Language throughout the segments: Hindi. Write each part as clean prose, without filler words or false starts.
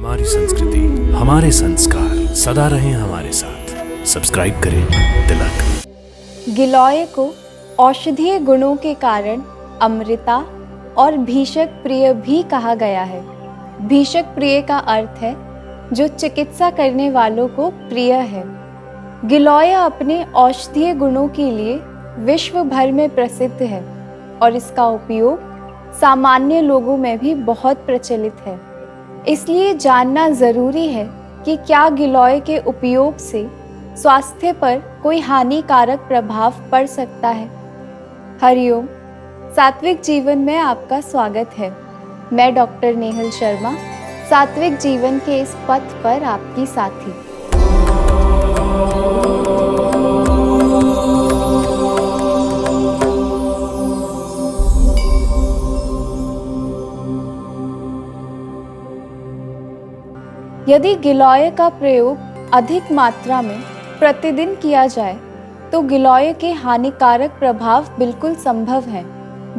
हमारी संस्कृति, हमारे संस्कार सदा रहें हमारे साथ। सब्सक्राइब करें तिलक। गिलोय को औषधीय गुणों के कारण अमृता और भीषक प्रिय भी कहा गया है। भीषक प्रिय का अर्थ है जो चिकित्सा करने वालों को प्रिय है। गिलोय अपने औषधीय गुणों के लिए विश्व भर में प्रसिद्ध है और इसका उपयोग सामान्य लोगों में भी बहुत प्रचलित है। इसलिए जानना ज़रूरी है कि क्या गिलोय के उपयोग से स्वास्थ्य पर कोई हानिकारक प्रभाव पड़ सकता है। हरिओम, सात्विक जीवन में आपका स्वागत है। मैं डॉक्टर नेहल शर्मा, सात्विक जीवन के इस पथ पर आपकी साथी। यदि गिलोय का प्रयोग अधिक मात्रा में प्रतिदिन किया जाए तो गिलोय के हानिकारक प्रभाव बिल्कुल संभव हैं।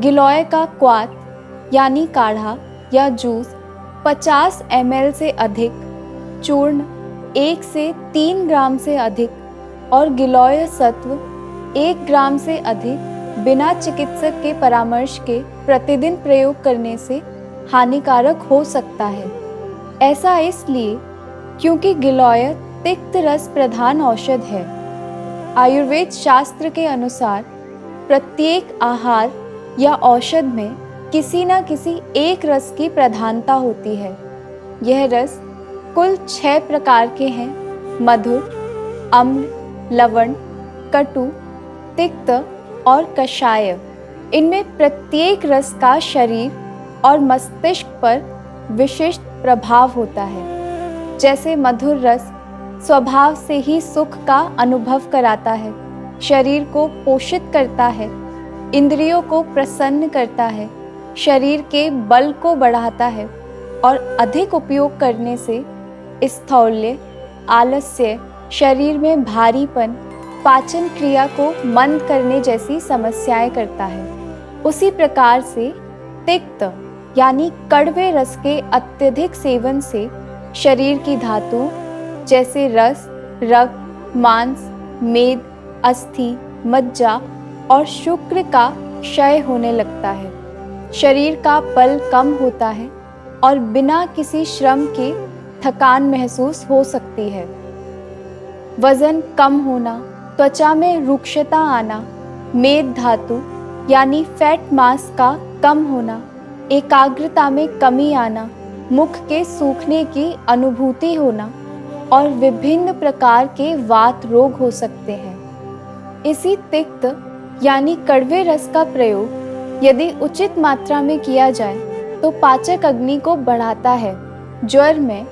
गिलोय का क्वाथ यानी काढ़ा या जूस 50 ml से अधिक, चूर्ण 1 से 3 ग्राम से अधिक और गिलोय सत्व 1 ग्राम से अधिक बिना चिकित्सक के परामर्श के प्रतिदिन प्रयोग करने से हानिकारक हो सकता है। ऐसा इसलिए क्योंकि गिलोय तिक्त रस प्रधान औषध है। आयुर्वेद शास्त्र के अनुसार प्रत्येक आहार या औषध में किसी न किसी एक रस की प्रधानता होती है। यह रस कुल 6 प्रकार के हैं: मधुर, अम्ल, लवण, कटु, तिक्त और कषाय। इनमें प्रत्येक रस का शरीर और मस्तिष्क पर विशिष्ट प्रभाव होता है। जैसे मधुर रस स्वभाव से ही सुख का अनुभव कराता है, शरीर को पोषित करता है, इंद्रियों को प्रसन्न करता है, शरीर के बल को बढ़ाता है और अधिक उपयोग करने से स्थौल्य, आलस्य, शरीर में भारीपन, पाचन क्रिया को मंद करने जैसी समस्याएं करता है। उसी प्रकार से तिक्त यानी कड़वे रस के अत्यधिक सेवन से शरीर की धातु जैसे रस, रक्त, मांस, मेद, अस्थि, मज्जा और शुक्र का क्षय होने लगता है। शरीर का बल कम होता है और बिना किसी श्रम के थकान महसूस हो सकती है। वजन कम होना, त्वचा में रुक्षता आना, मेद धातु यानी फैट मास का कम होना, एकाग्रता में कमी आना, मुख के सूखने की अनुभूति होना और विभिन्न प्रकार के वात रोग हो सकते हैं। इसी तिक्त यानी कड़वे रस का प्रयोग यदि उचित मात्रा में किया जाए तो पाचक अग्नि को बढ़ाता है, ज्वर में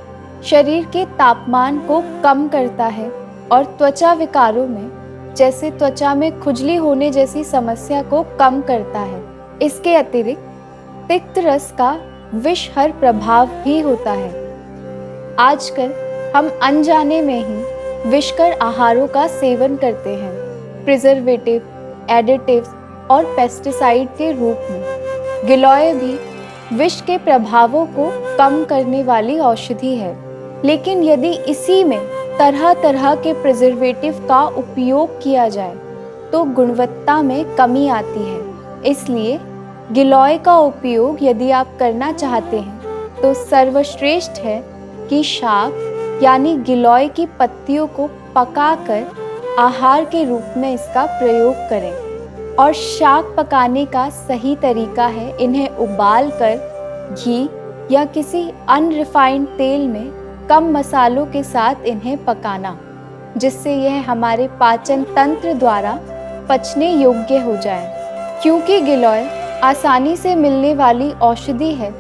शरीर के तापमान को कम करता है और त्वचा विकारों में जैसे त्वचा में खुजली होने जैसी समस्या को कम करता है। इसके अतिरिक्त तिक्त रस का विषहर प्रभाव भी होता है। आजकल हम अनजाने में ही विषकर आहारों का सेवन करते हैं, प्रिजर्वेटिव, एडिटिव्स और पेस्टिसाइड के रूप में। गिलोय भी विष के प्रभावों को कम करने वाली औषधि है, लेकिन यदि इसी में तरह तरह के प्रिजर्वेटिव का उपयोग किया जाए तो गुणवत्ता में कमी आती है। इसलिए गिलोय का उपयोग यदि आप करना चाहते हैं तो सर्वश्रेष्ठ है कि शाक यानी गिलोय की पत्तियों को पकाकर आहार के रूप में इसका प्रयोग करें। और शाक पकाने का सही तरीका है इन्हें उबालकर घी या किसी अनरिफाइंड तेल में कम मसालों के साथ इन्हें पकाना, जिससे यह हमारे पाचन तंत्र द्वारा पचने योग्य हो जाए। क्योंकि गिलोय आसानी से मिलने वाली औषधि है,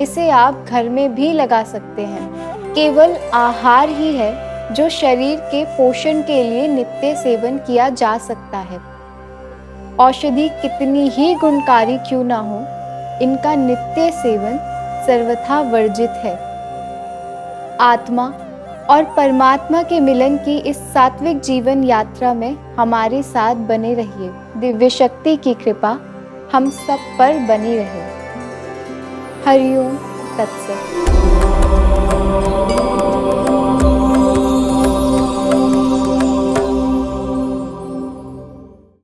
इसे आप घर में भी लगा सकते हैं। केवल आहार ही है जो शरीर के पोषण के लिए नित्य सेवन किया जा सकता है। औषधि कितनी ही गुणकारी क्यों ना हो, इनका नित्य सेवन सर्वथा वर्जित है। आत्मा और परमात्मा के मिलन की इस सात्विक जीवन यात्रा में हमारे साथ बने रहिए। दिव्य शक्ति की कृपा हम सब पर बनी रहे। हरिओम तत्सत।